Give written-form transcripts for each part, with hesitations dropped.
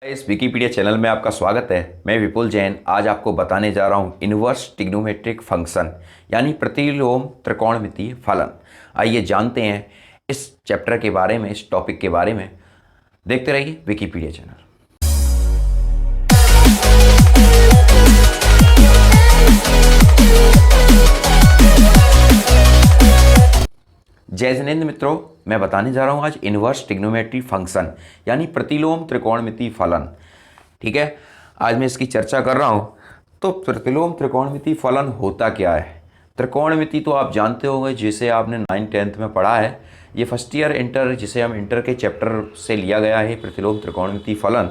इस Wikipedia channel में आपका स्वागत है। मैं विपुल जैन आज आपको बताने जा रहा हूँ इन्वर्स ट्रिग्नोमेट्रिक फंक्शन यानी प्रतिलोम त्रिकोणमितीय फलन। आइए जानते हैं इस चैप्टर के बारे में, इस टॉपिक के बारे में। देखते रहिए विकिपीडिया चैनल। जय जिनेंद्र मित्रों, मैं बताने जा रहा हूँ आज इन्वर्स ट्रिग्नोमेट्री फंक्शन यानी प्रतिलोम त्रिकोणमितीय फलन। ठीक है, आज मैं इसकी चर्चा कर रहा हूँ। तो प्रतिलोम त्रिकोणमितीय फलन होता क्या है? त्रिकोणमिति तो आप जानते होंगे, जिसे आपने 9th-10th में पढ़ा है। ये फर्स्ट ईयर इंटर, जिसे हम इंटर के चैप्टर से लिया गया है, प्रतिलोम त्रिकोणमितीय फलन।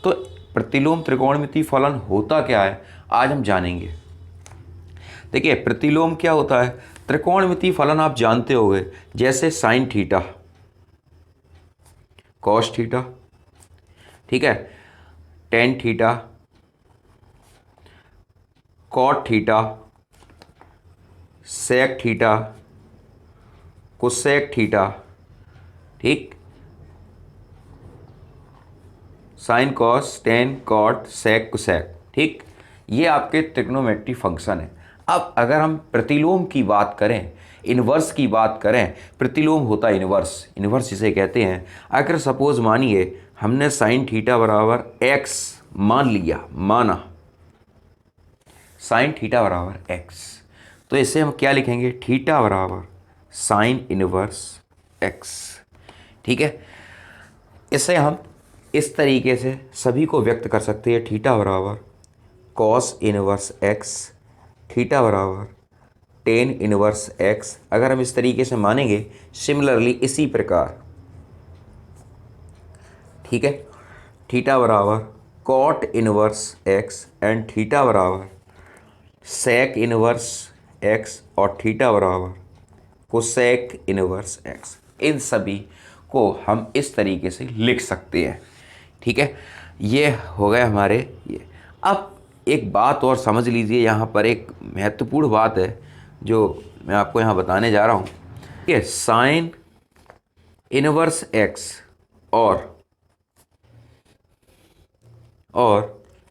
तो प्रतिलोम त्रिकोणमितीय फलन होता क्या है आज हम जानेंगे। देखिए, प्रतिलोम क्या होता है? त्रिकोणमितीय फलन आप जानते होंगे, जैसे साइन थीटा, कॉस थीटा, ठीक है, tan theta, cot theta, sec theta, cosec theta, ठीक, sine cos tan cot sec cosec, ठीक, ये आपके ट्रिग्नोमेट्री फंक्शन है। अब अगर हम प्रतिलोम की बात करें, इन्वर्स की बात करें, प्रतिलोम होता है इन्वर्स, इन्वर्स जिसे कहते हैं। अगर सपोज मानिए हमने साइन थीटा बराबर एक्स मान लिया, माना साइन थीटा बराबर एक्स, तो इसे हम क्या लिखेंगे? थीटा बराबर साइन इनवर्स एक्स। ठीक है, इसे हम इस तरीके से सभी को व्यक्त कर सकते हैं। थीटा बराबर कॉस इनवर्स एक्स, थीटा बराबर टेन इनवर्स एक्स। अगर हम इस तरीके से मानेंगे, सिमिलरली इसी प्रकार, ठीक है, थीटा बराबर cot inverse x and theta बराबर सेक इनवर्स एक्स और थीटा बराबर कोसेक इनवर्स एक्स। इन सभी को हम इस तरीके से लिख सकते हैं। ठीक है, ये हो गए हमारे ये। अब एक बात और समझ लीजिए, यहाँ पर एक महत्वपूर्ण बात है जो मैं आपको यहाँ बताने जा रहा हूँ कि साइन इनवर्स एक्स और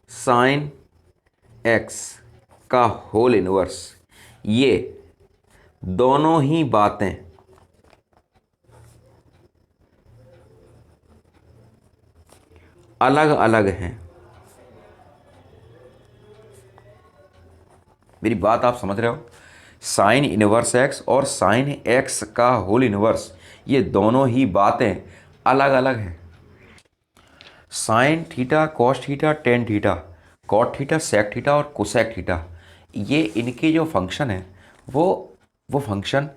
साइन एक्स का होल इनवर्स, ये दोनों ही बातें अलग अलग हैं। मेरी बात आप समझ रहे हो? साइन इनवर्स एक्स और साइन एक्स का होल इनवर्स, ये दोनों ही बातें अलग अलग हैं। Sine theta, cos theta, tan theta, cot theta, sec theta और कोसेक थीटा, ये इनके जो फंक्शन है वो फंक्शन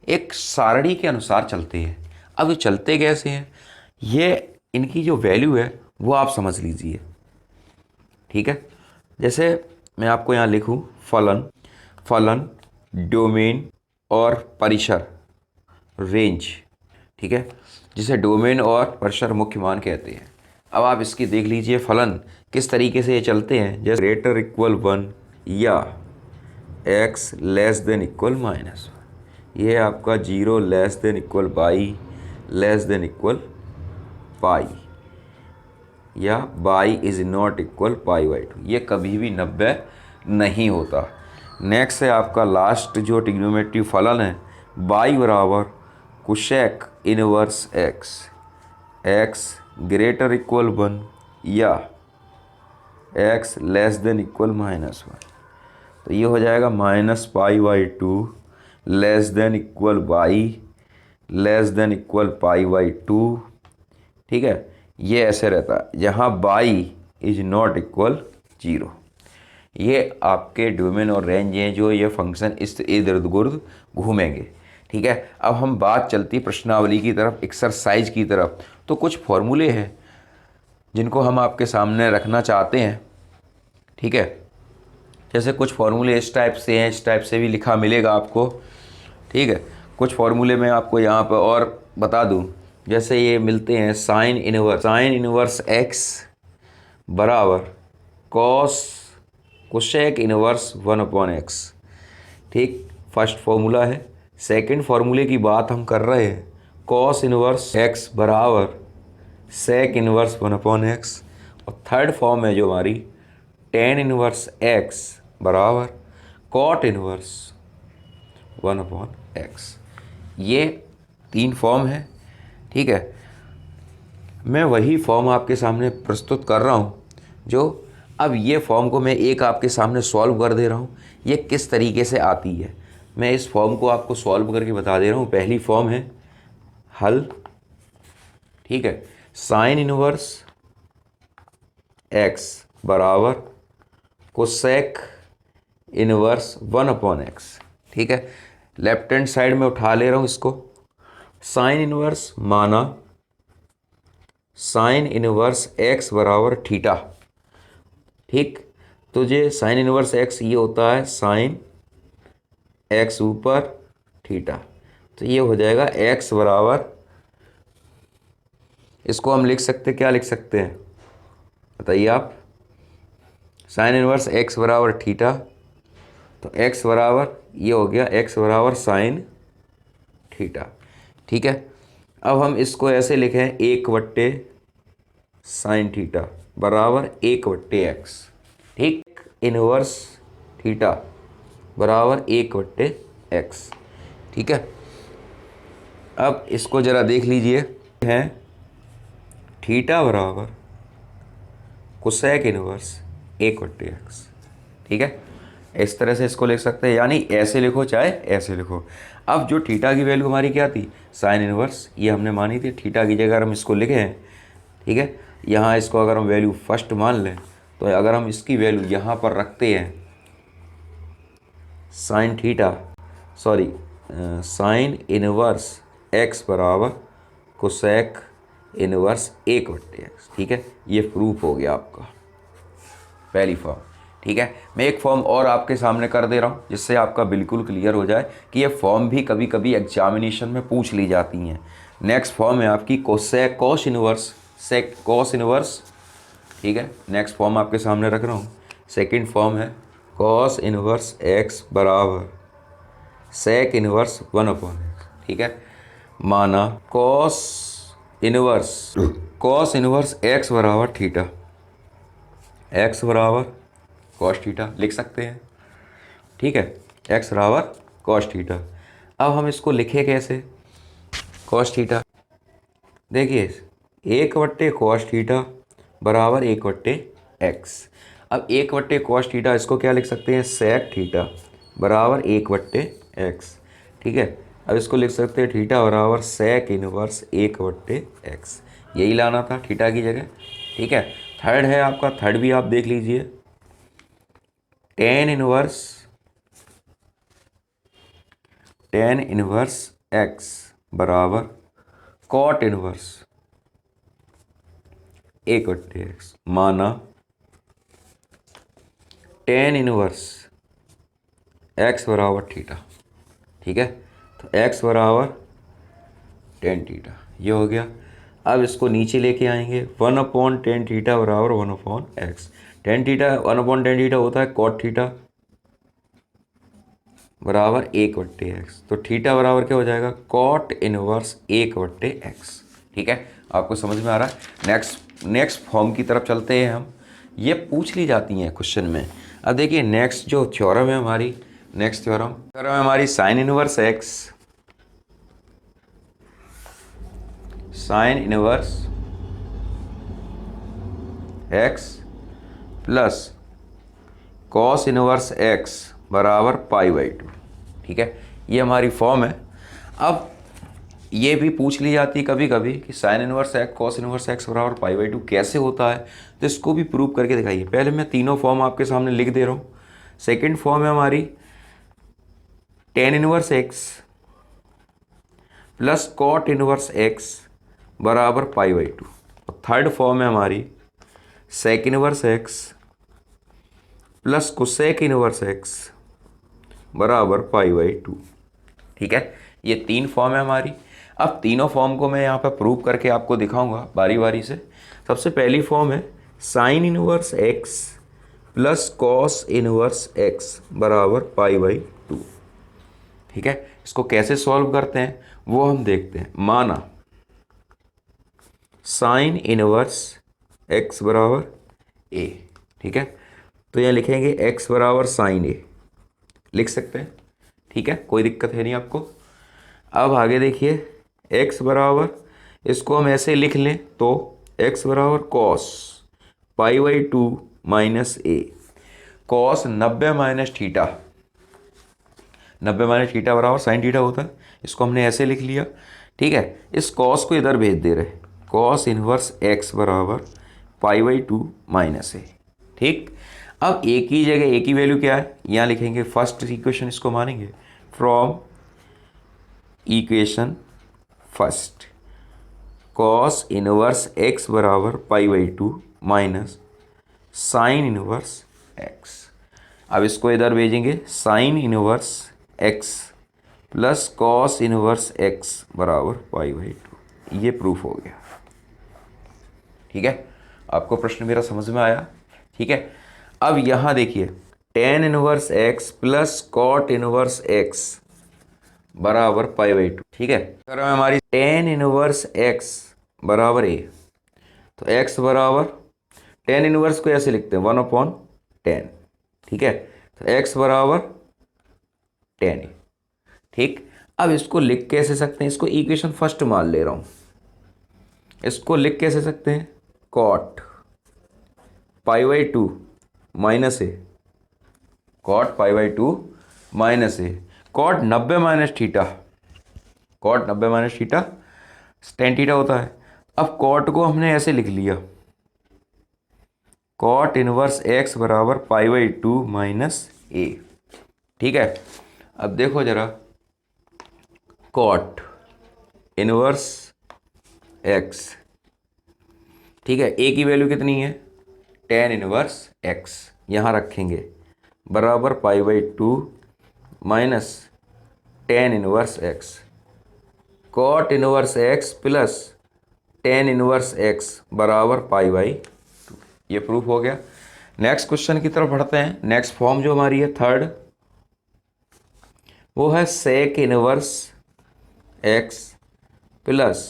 एक सारणी के अनुसार चलते हैं। अब ये चलते कैसे हैं, ये इनकी जो वैल्यू है वो आप समझ लीजिए। ठीक है, जैसे मैं आपको यहाँ लिखूँ फलन, डोमेन और परिसर, रेंज, ठीक है, जिसे डोमेन और परिसर मुख्य मान कहते हैं। अब आप इसकी देख लीजिए फलन किस तरीके से ये चलते हैं। जैसे ग्रेटर इक्वल 1 या x लेस देन इक्वल -1, ये आपका 0 less than equal by less than equal pi, या बाई इज नॉट इक्वल पाई/2, ये कभी भी 90 नहीं होता। नेक्स्ट है आपका लास्ट जो ट्रिग्नोमेट्री फलन है, बाई बराबर cosec inverse x greater equal 1 या x लेस देन इक्वल -1, तो ये हो जाएगा -पाई/2 less than equal by less than equal पाई/2। ठीक है, ये ऐसे रहता है जहाँ बाई इज नॉट इक्वल 0। ये आपके डोमेन और रेंज हैं जो ये फंक्शन इस इर्द गिर्द घूमेंगे। ठीक है, अब हम बात चलती प्रश्नावली की तरफ, एक्सरसाइज की तरफ। तो कुछ फॉर्मूले हैं जिनको हम आपके सामने रखना चाहते हैं। ठीक है, जैसे कुछ फॉर्मूले इस टाइप से हैं, इस टाइप से भी लिखा मिलेगा आपको। ठीक है, कुछ फॉर्मूले मैं आपको यहाँ पर और बता दूँ, जैसे ये मिलते हैं साइन इनवर्स एक्स बराबर कॉस कोसेक इनवर्स 1/x। ठीक, फर्स्ट फॉर्मूला है। सेकंड फॉर्मूले की बात हम कर रहे हैं, कॉस इनवर्स एक्स बराबर सेक इनवर्स 1/x। और थर्ड फॉर्म है जो हमारी टेन इनवर्स एक्स बराबर कॉट इनवर्स 1/x। ये 3 फॉर्म है, ठीक है। मैं वही फॉर्म आपके सामने प्रस्तुत कर रहा हूँ जो अब ये फॉर्म को मैं एक आपके सामने सॉल्व कर दे रहा हूँ, ये किस तरीके से आती है। मैं इस फॉर्म को आपको सॉल्व करके बता दे रहा हूँ। पहली फॉर्म है हल, ठीक है, साइन इनवर्स x बराबर कोसेक इनवर्स 1/x, ठीक है। लेफ्ट हैंड साइड में उठा ले रहा हूँ इसको। साइन इनवर्स माना साइन इनवर्स x बराबर थीटा, ठीक। तो ये साइन इनवर्स x ये होता है साइन x ऊपर थीटा, तो ये हो जाएगा x बराबर, इसको हम लिख सकते, क्या लिख सकते हैं बताइए आप। साइन इनवर्स x बराबर थीटा, तो x बराबर ये हो गया x बराबर साइन थीटा, ठीक है। अब हम इसको ऐसे लिखें 1/साइन थीटा बराबर 1/x, ठीक। इनवर्स थीटा बराबर 1/x, ठीक है। अब इसको ज़रा देख लीजिए, है थीटा बराबर कोसेक इनवर्स 1/x, ठीक है। इस तरह से इसको लिख सकते हैं, यानी ऐसे लिखो चाहे ऐसे लिखो। अब जो थीटा की वैल्यू हमारी क्या थी, साइन इनवर्स, ये हमने मानी थी। थीटा की जगह हम इसको लिखें, ठीक है। यहाँ इसको अगर हम वैल्यू फर्स्ट मान लें, तो अगर हम इसकी वैल्यू यहाँ पर रखते हैं sine theta, sorry sine inverse x बराबर कोसेक इनवर्स 1/x, ठीक है। ये प्रूफ हो गया आपका पहली फॉर्म, ठीक है। मैं एक फॉर्म और आपके सामने कर दे रहा हूँ जिससे आपका बिल्कुल क्लियर हो जाए कि ये फॉर्म भी कभी कभी एग्जामिनेशन में पूछ ली जाती हैं। नेक्स्ट फॉर्म है आपकी cosec cos inverse sec cos inverse, ठीक है। नेक्स्ट फॉर्म आपके सामने रख रहा हूँ। सेकंड फॉर्म है कॉस इनवर्स x बराबर सेक इनवर्स 1/x, ठीक है। माना कॉस इनवर्स x बराबर थीटा, x बराबर कॉस थीटा लिख सकते हैं, ठीक है। x बराबर कॉस थीटा। अब हम इसको लिखे कैसे, कॉस थीटा, देखिए 1/cos थीटा बराबर 1/x। अब 1/cos थीटा इसको क्या लिख सकते हैं, सेक थीटा बराबर 1/x, ठीक है। अब इसको लिख सकते हैं थीटा बराबर सेक इनवर्स 1/x, यही लाना था थीटा की जगह, ठीक है। थर्ड है आपका, थर्ड भी आप देख लीजिए, टेन इनवर्स x बराबर कॉट इनवर्स 1/x। माना टेन इनवर्स x बराबर थीटा, ठीक है। तो x बराबर टेन थीटा, ये हो गया। अब इसको नीचे लेके आएंगे, 1/tan थीटा बराबर 1/x। Tan theta 1/tan theta होता है कॉट थीटा बराबर 1/x, तो थीटा बराबर क्या हो जाएगा, कॉट इनवर्स 1/x, ठीक है। आपको समझ में आ रहा है। नेक्स्ट फॉर्म की तरफ चलते हैं हम, ये पूछ ली जाती हैं क्वेश्चन में। अब देखिए नेक्स्ट जो थ्योरम है हमारी, नेक्स्ट थ्योरम है हमारी sine inverse x plus cos inverse x बराबर π/2, ठीक है। ये हमारी फॉर्म है। अब ये भी पूछ ली जाती है कभी कभी कि sine inverse x cos inverse x बराबर π/2 कैसे होता है, तो इसको भी प्रूव करके दिखाइए। पहले मैं तीनों फॉर्म आपके सामने लिख दे रहा हूँ। सेकंड फॉर्म है हमारी tan inverse x plus cot inverse x बराबर π/2। और थर्ड फॉर्म है हमारी sec inverse x plus cosec inverse x बराबर π/2, ठीक है। ये 3 फॉर्म है हमारी। अब तीनों फॉर्म को मैं यहाँ पर प्रूव करके आपको दिखाऊंगा बारी बारी से। सबसे पहली फॉर्म है sine inverse x plus cos inverse x बराबर π/2, ठीक है। इसको कैसे सॉल्व करते हैं वो हम देखते हैं। माना साइन इनवर्स x बराबर ए। ठीक है, तो यहाँ लिखेंगे x बराबर साइन ए, लिख सकते हैं। ठीक है, कोई दिक्कत है नहीं आपको। अब आगे देखिए, x बराबर, इसको हम ऐसे लिख लें तो x बराबर cos pi by two minus A. Cos 90 minus theta, 90 minus theta बराबर साइन थीटा होता है, इसको हमने ऐसे लिख लिया। ठीक है, इस कॉस को इधर भेज दे रहे, कॉस इनवर्स x बराबर pi by two minus A. ठीक, अब ए की जगह ए की वैल्यू क्या है, यहाँ लिखेंगे फर्स्ट इक्वेशन, इसको मानेंगे from equation first cos inverse x बराबर pi by two minus sine inverse x। अब इसको इधर भेजेंगे, sine inverse x plus cos inverse x बराबर पाई बाई टू। ये प्रूफ हो गया। ठीक है, आपको प्रश्न मेरा समझ में आया। ठीक है, अब यहाँ देखिए, tan inverse x plus cot inverse x बराबर पाई बाई टू। ठीक है, अगर हमारी टेन इनवर्स x बराबर a, तो x बराबर, टेन इनवर्स को ऐसे लिखते हैं 1/10। ठीक है, तो x बराबर 10। ठीक, अब इसको लिख कैसे सकते हैं, इसको इक्वेशन फर्स्ट मान ले रहा हूं, इसको लिख कैसे सकते हैं, cot pi by two minus a, cot pi by two minus a, cot 90 minus theta, cot 90 minus theta tan theta होता है। अब कॉट को हमने ऐसे लिख लिया, कॉट इनवर्स x बराबर pi by two minus A. ठीक है, अब देखो जरा, कॉट इनवर्स x, ठीक है, a की वैल्यू कितनी है, टेन इनवर्स x, यहाँ रखेंगे बराबर pi by two minus tan inverse x, cot inverse x plus tan inverse x बराबर पाई बाई टू। ये प्रूफ हो गया। नेक्स्ट क्वेश्चन की तरफ बढ़ते हैं। नेक्स्ट फॉर्म जो हमारी है थर्ड, वो है sec inverse x plus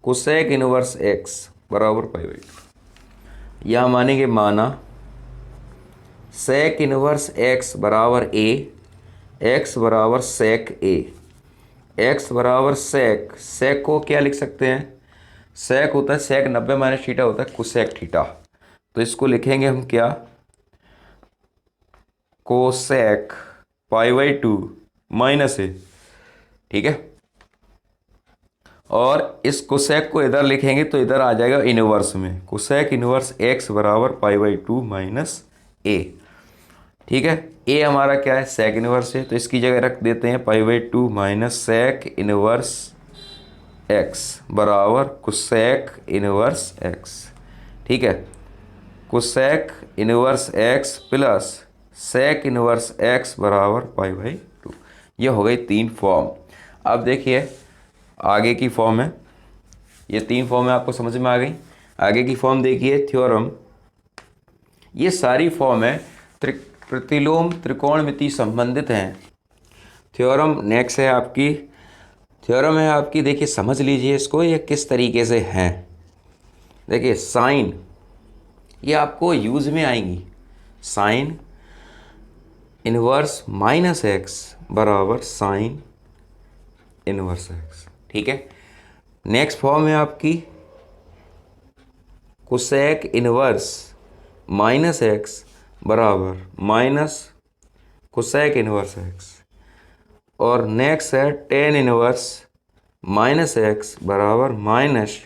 cosec inverse x बराबर पाई बाई टू। यह मानेंगे, माना सेक इनवर्स x बराबर a, x बराबर सेक a, x बराबर सेक, सेक को क्या लिख सकते हैं, सेक होता है, सेक 90 माइनस थीटा होता है कोसेक थीटा, तो इसको लिखेंगे हम क्या, cosec pi by two minus A. ठीक है, और इस कोसेक को इधर लिखेंगे तो इधर आ जाएगा इनवर्स में, कोसेक इनवर्स x बराबर pi by two minus A. ठीक है, ए हमारा क्या है, सेक इनवर्स है, तो इसकी जगह रख देते हैं pi by two minus sec inverse x बराबर कोसेक इनवर्स x। ठीक है, cosec inverse x plus sec inverse x बराबर पाई बाई टू। ये हो गई तीन फॉर्म। अब देखिए आगे की फॉर्म है, ये तीन फॉर्म है, आपको समझ में आ गई। आगे की फॉर्म देखिए, थ्योरम, ये सारी फॉर्म है प्रतिलोम त्रिकोणमिति संबंधित हैं। थ्योरम नेक्स्ट है आपकी, थ्योरम है आपकी, देखिए समझ लीजिए इसको, ये किस तरीके से हैं। देखिए साइन, ये आपको यूज में आएंगी, साइन इनवर्स माइनस एक्स बराबर साइन इनवर्स एक्स। ठीक है, नेक्स्ट फॉर्म है आपकी कोसेक इनवर्स माइनस एक्स बराबर माइनस कोसेक इनवर्स एक्स, और नेक्स्ट है टेन इनवर्स माइनस एक्स बराबर माइनस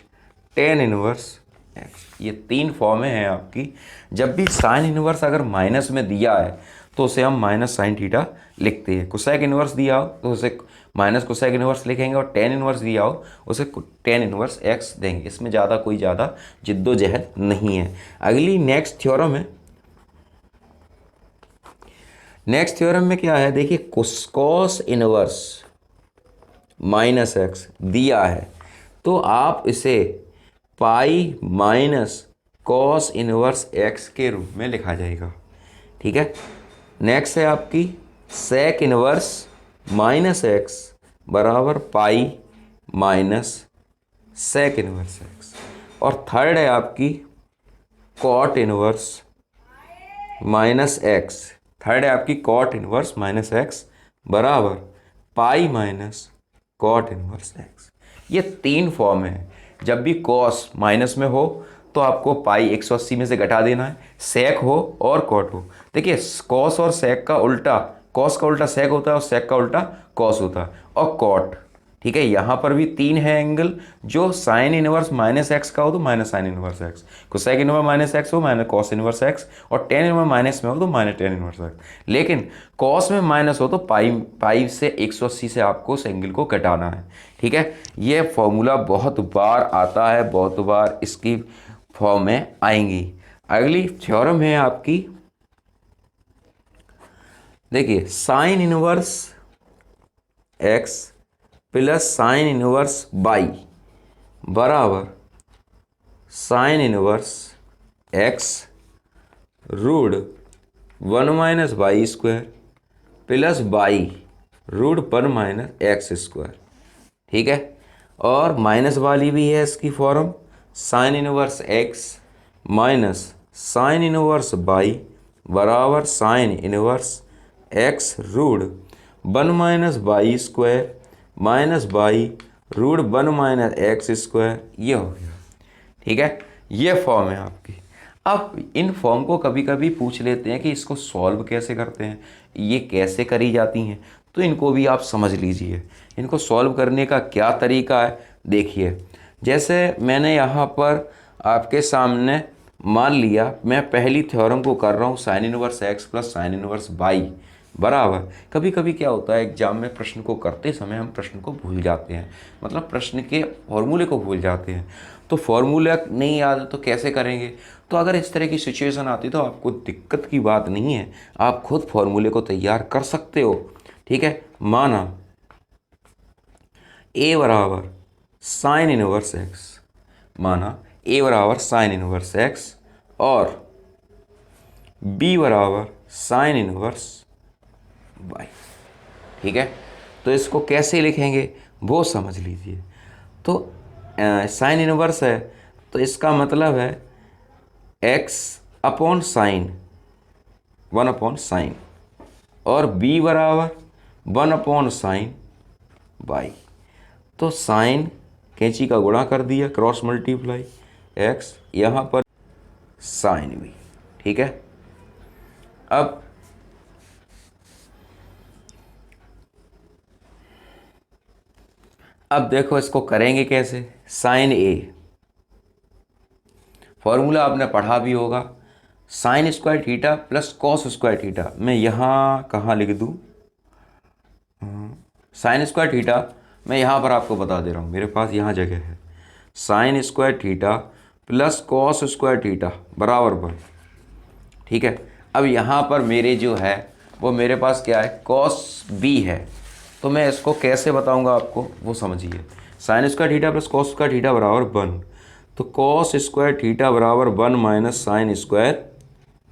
टेन इनवर्स एक्स। ये तीन फॉर्में हैं आपकी। जब भी साइन इनवर्स अगर माइनस में दिया है तो उसे हम माइनस साइन थीटा लिखते हैं, कोसेक इनवर्स दिया हो तो उसे माइनस कोसेक इनवर्स लिखेंगे, और टेन इनवर्स दिया हो उसे टेन इनवर्स एक्स देंगे। इसमें कोई ज़्यादा जिद्दोजहद नहीं है। अगली नेक्स्ट थ्योरम है, नेक्स्ट थ्योरम में क्या है, देखिए कॉस इनवर्स माइनस एक्स दिया है तो आप इसे pi minus cos inverse x के रूप में लिखा जाएगा। ठीक है, नेक्स्ट है आपकी सेक इनवर्स माइनस एक्स बराबर pi minus sec inverse x, और थर्ड है आपकी cot inverse minus x, third है आपकी कॉट इनवर्स माइनस एक्स बराबर pi minus cot inverse x. ये तीन फॉर्म है। जब भी कॉस माइनस में हो तो आपको पाई 180 में से घटा देना है, सेक हो और कॉट हो। देखिए कॉस और सेक का उल्टा, कॉस का उल्टा सेक होता है और सेक का उल्टा कॉस होता है, और कॉट। ठीक है, यहाँ पर भी तीन है एंगल, जो साइन इनवर्स माइनस एक्स का हो तो minus sine inverse x, cosec inverse minus x हो माइनस कॉस इनवर्स एक्स, और टेन इनवर्स माइनस में हो तो माइनस टेन इनवर्स एक्स। लेकिन कॉस में माइनस हो तो पाई पाई से 180 से आपको उस एंगल को घटाना है। ठीक है, ये फॉर्मूला बहुत बार आता है, बहुत बार इसकी फॉर्म में आएंगी। अगली थ्योरम है आपकी, देखिए sine inverse x plus sine inverse y बराबर sine inverse x root 1 minus y square plus y root 1 minus x square. ठीक है, और माइनस वाली भी है इसकी form, sine inverse x minus sine inverse y बराबर sine inverse x root 1 minus y square minus y root 1 minus x square. ये हो गया। ठीक है, ये फॉर्म है आपकी। अब इन फॉर्म को कभी कभी पूछ लेते हैं कि इसको सॉल्व कैसे करते हैं, ये कैसे करी जाती हैं, तो इनको भी आप समझ लीजिए। इनको सॉल्व करने का क्या तरीका है, देखिए जैसे मैंने यहाँ पर आपके सामने मान लिया, मैं पहली थ्योरम को कर रहा हूँ sign inverse x plus sine inverse y बराबर। कभी कभी क्या होता है एग्जाम में प्रश्न को करते समय हम प्रश्न को भूल जाते हैं, मतलब प्रश्न के फॉर्मूले को भूल जाते हैं, तो फॉर्मूला नहीं याद है तो कैसे करेंगे। तो अगर इस तरह की सिचुएशन आती तो आपको दिक्कत की बात नहीं है, आप खुद फॉर्मूले को तैयार कर सकते हो। ठीक है, माना ए बराबर साइन इनवर्स एक्स, माना ए बराबर साइन इनवर्स एक्स और बी बराबर साइन इनवर्स बाई। ठीक है, तो इसको कैसे लिखेंगे वो समझ लीजिए। तो साइन इनवर्स है तो इसका मतलब है x upon sine 1 upon sine, और बी बराबर 1 अपॉन साइन बाई। तो साइन कैंची का गुणा कर दिया, क्रॉस मल्टीप्लाई एक्स, यहाँ पर साइन बी। ठीक है, अब देखो इसको करेंगे कैसे। साइन ए फॉर्मूला आपने पढ़ा भी होगा, sine square theta plus cos square theta. मैं यहाँ कहाँ लिख दूँ, साइन स्क्वायर थीटा मैं यहाँ पर आपको बता दे रहा हूँ, मेरे पास यहाँ जगह है। Sine square theta plus cos square theta बराबर 1। ठीक है, अब यहाँ पर मेरे जो है वो मेरे पास क्या है, कॉस बी है, तो मैं इसको कैसे बताऊँगा आपको वो समझिए। Sine square theta plus cos square theta बराबर 1, तो कॉस स्क्वायर थीटा बराबर 1 माइनस साइन स्क्वायर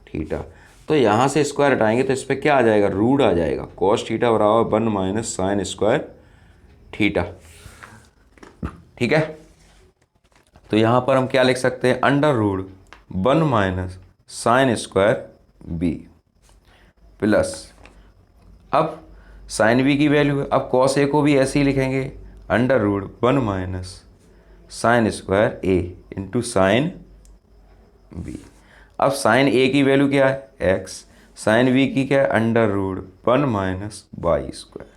थीटा। तो यहाँ से स्क्वायर हटाएंगे तो इस पर क्या आ जाएगा, रूट आ जाएगा। कॉस थीटा बराबर 1 माइनस साइन स्क्वायर थीटा। ठीक है, तो यहाँ पर हम क्या लिख सकते हैं, under root 1 minus sine square B plus, अब साइन बी की वैल्यू है, अब कॉस ए को भी ऐसे ही लिखेंगे, under root 1 minus sine square A into sine B. अब साइन ए की वैल्यू क्या है, एक्स, साइन बी की क्या है, under root 1 minus y square.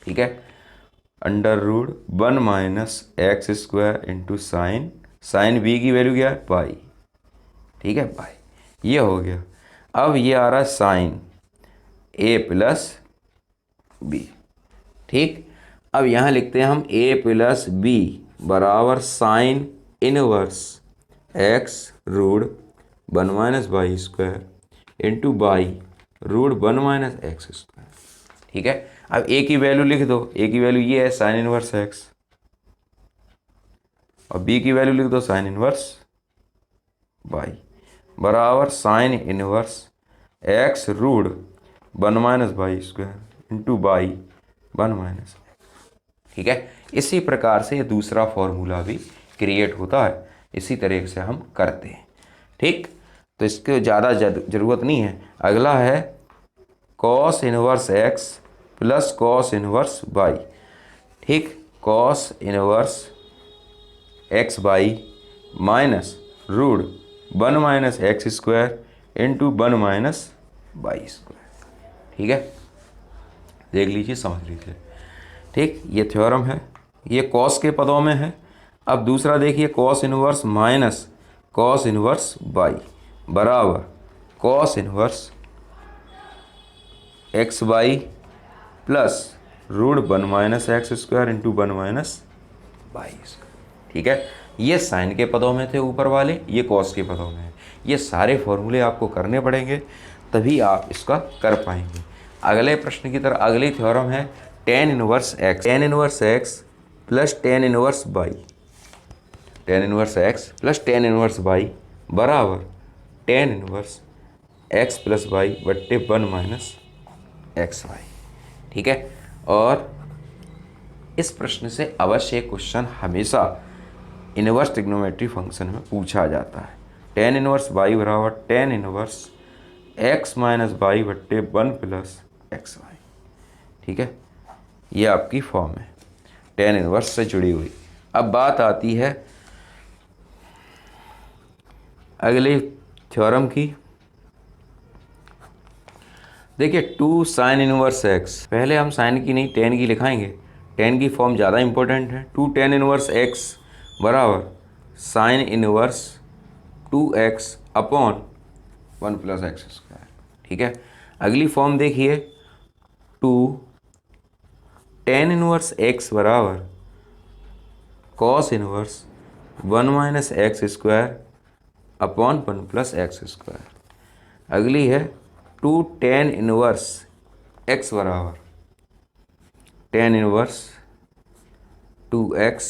ठीक है, under root 1 minus x square into sine, sine B की वैल्यू क्या है, पाई। ठीक है, पाई, ये हो गया। अब ये आ रहा है साइन ए प्लस बी। ठीक, अब यहाँ लिखते हैं हम ए प्लस बी बराबर sine inverse x root 1 minus y square into by root 1 minus x square. ठीक है, अब ए की वैल्यू लिख दो, ए की वैल्यू ये है साइन इनवर्स एक्स, और बी की वैल्यू लिख दो साइन इनवर्स बाई बराबर sine inverse x root 1 minus y square into by 1 minus. ठीक है, इसी प्रकार से ये दूसरा फॉर्मूला भी क्रिएट होता है, इसी तरीके से हम करते हैं। ठीक, तो इसके ज़्यादा ज़रूरत नहीं है। अगला है cos inverse x plus cos inverse y. ठीक, cos inverse x y minus root 1 minus x square into 1 minus y square. ठीक है, देख लीजिए, समझ लीजिए। ठीक, ये थ्योरम है, ये कॉस के पदों में है। अब दूसरा देखिए, cos inverse minus cos inverse y बराबर cos inverse x y plus root 1 minus x square into 1 minus y square. ठीक है, ये साइन के पदों में थे ऊपर वाले, ये कॉस के पदों में है। ये सारे फॉर्मूले आपको करने पड़ेंगे, तभी आप इसका कर पाएंगे। अगले प्रश्न की तरफ, अगली थ्योरम है tan inverse x plus tan inverse y. Tan inverse x plus tan inverse y बराबर tan inverse x plus y बट्टे 1 माइनस एक्स वाई। ठीक है, और इस प्रश्न से अवश्य क्वेश्चन हमेशा इनवर्स ट्रिग्नोमेट्री फंक्शन में पूछा जाता है। टेन इनवर्स वाई बराबर tan inverse x minus y बट्टे 1 प्लस एक्स वाई। ठीक है, ये आपकी फॉर्म है टेन इनवर्स से जुड़ी हुई। अब बात आती है अगले थ्योरम की। देखिए, 2 साइन इनवर्स एक्स, पहले हम साइन की नहीं टेन की लिखाएंगे, टेन की फॉर्म ज़्यादा इंपॉर्टेंट है। 2 टेन इनवर्स एक्स बराबर sine inverse 2x upon 1 plus x square. ठीक है, अगली फॉर्म देखिए, 2 टेन इनवर्स एक्स बराबर cos inverse 1 minus x square upon 1 plus x square. अगली है 2 टेन इनवर्स एक्स बराबर tan inverse 2x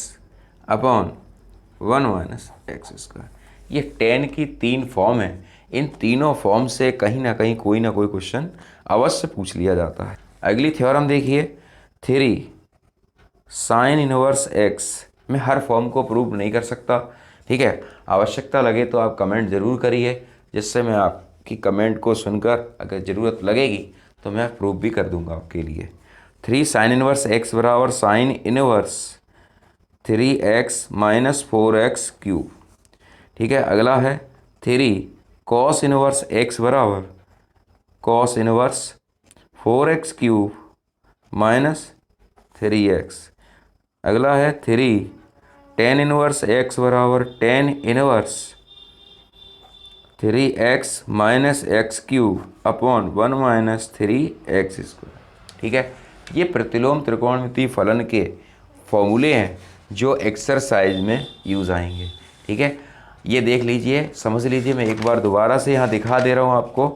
upon 1 minus x square. ये टेन की 3 फॉर्म है, इन तीनों फॉर्म से कहीं ना कहीं कोई ना कोई क्वेश्चन अवश्य पूछ लिया जाता है। अगली थ्योरम देखिए, 3 साइन इनवर्स एक्स। मैं हर फॉर्म को प्रूव नहीं कर सकता, ठीक है, आवश्यकता लगे तो आप कमेंट ज़रूर करिए, जिससे मैं आपकी कमेंट को सुनकर अगर ज़रूरत लगेगी तो मैं प्रूव भी कर दूंगा आपके लिए। 3 साइन इनवर्स एक्स बराबर sine inverse 3x minus 4x cube. ठीक है, अगला है 3 कॉस इनवर्स एक्स बराबर cos inverse 4x cube minus 3x। अगला है 3 टेन इनवर्स एक्स बराबर tan inverse 3x minus x cube upon 1 minus 3x square. ठीक है, ये प्रतिलोम त्रिकोणमितीय फलन के फॉर्मूले हैं जो एक्सरसाइज में यूज़ आएंगे। ठीक है, ये देख लीजिए, समझ लीजिए। मैं एक बार दोबारा से यहाँ दिखा दे रहा हूँ आपको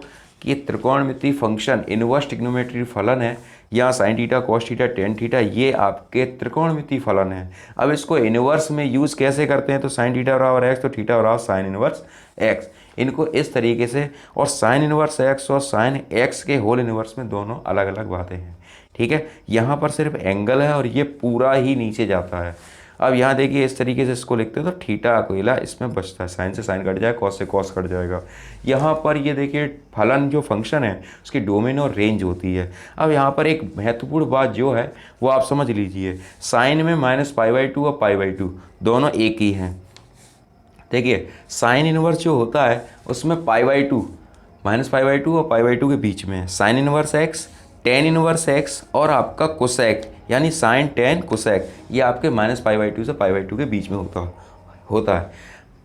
कि त्रिकोणमितीय फंक्शन इनवर्स ट्रिग्नोमेट्री फलन है। यहाँ sign theta cos theta tan theta ये आपके त्रिकोणमितीय फलन है। अब इसको इनवर्स में यूज़ कैसे करते हैं, तो साइन थीटा बराबर एक्स तो थीटा बराबर साइन इनवर्स एक्स, इनको इस तरीके से। और साइन इनवर्स एक्स और साइन एक्स के होल इनवर्स में दोनों अलग अलग बातें हैं। ठीक है, यहाँ पर सिर्फ एंगल है और ये पूरा ही नीचे जाता है। अब यहाँ देखिए, इस तरीके से इसको लिखते हैं तो थीटा अकेला इसमें बचता है, साइन से साइन कट जाएगा, कॉस से कॉस कट जाएगा। यहाँ पर ये देखिए, फलन जो फंक्शन है उसकी डोमेन और रेंज होती है। अब यहाँ पर एक महत्वपूर्ण बात जो है वो आप समझ लीजिए, साइन में -π/2 और π/2 दोनों एक ही हैं। देखिए, साइन इनवर्स जो होता है उसमें π/2 -π/2 और π/2 के बीच में है। Sine inverse x, ten inverse x और आपका कोसेक यानी साइन टेन कोसेक, ये आपके -π/2 से π/2 के बीच में होता है।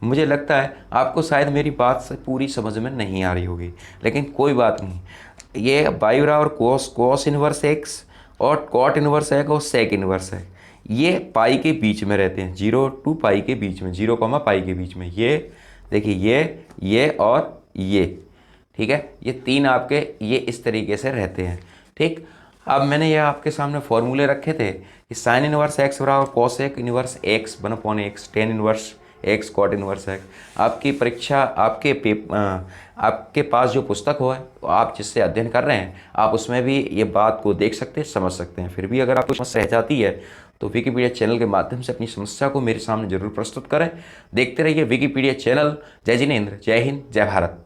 मुझे लगता है आपको शायद मेरी बात से पूरी समझ में नहीं आ रही होगी, लेकिन कोई बात नहीं। ये बाई बराबर कॉस इनवर्स एक्स और कॉट इनवर्स एक्स और सेक इनवर्स है, ये पाई के बीच में रहते हैं, 0 to पाई के बीच में, 0, पाई के बीच में। ये देखिए, ये और ये, ठीक है, ये तीन आपके ये इस तरीके से रहते हैं। ठीक, अब मैंने ये आपके सामने फॉर्मूले रखे थे कि साइन इनवर्स एक्स बराबर cosec inverse x 1/x, tan inverse x cot inverse x. आपकी परीक्षा आपके पास जो पुस्तक हो है, आप जिससे अध्ययन कर रहे हैं, आप उसमें भी ये बात को देख सकते हैं, समझ सकते हैं। फिर भी अगर आपको समस्या रह जाती है तो विकीपीडिया चैनल के माध्यम से अपनी समस्या को मेरे सामने जरूर प्रस्तुत करें। देखते रहिए विकीपीडिया चैनल। जय जिनेंद्र, जय हिंद, जय भारत।